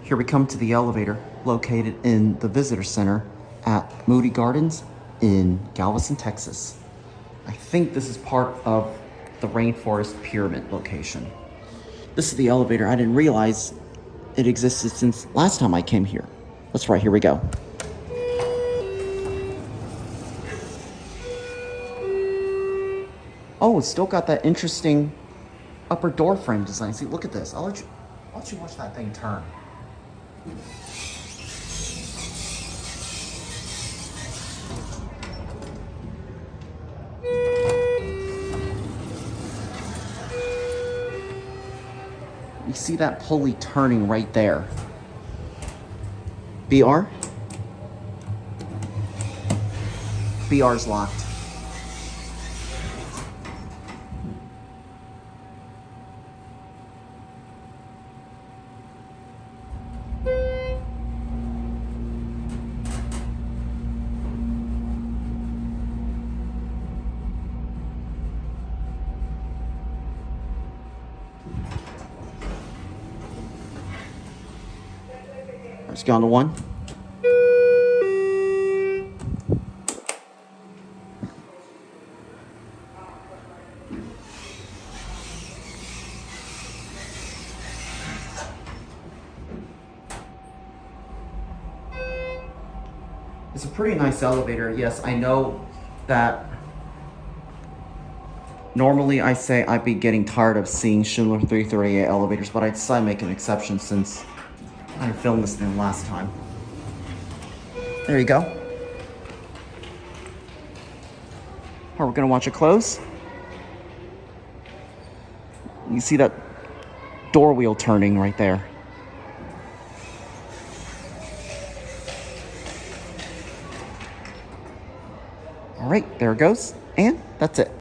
Here we come to the elevator located in the visitor center at Moody Gardens in Galveston, Texas. I think this is part of the Rainforest Pyramid location. This is the elevator. I didn't realize it existed since last time I came here. That's right, here we go. Oh, it's still got that interesting upper door frame design. See, look at this. I'll let you watch that thing turn. You see that pulley turning right there. BR? BR's locked. Let's go on to 1. It's a pretty nice elevator. Yes, I know that normally I say I'd be getting tired of seeing Schindler 338 elevators, but I decided to make an exception since I filmed this thing last time. There you go. Alright, we're gonna watch it close. You see that door wheel turning right there. Alright, there it goes. And that's it.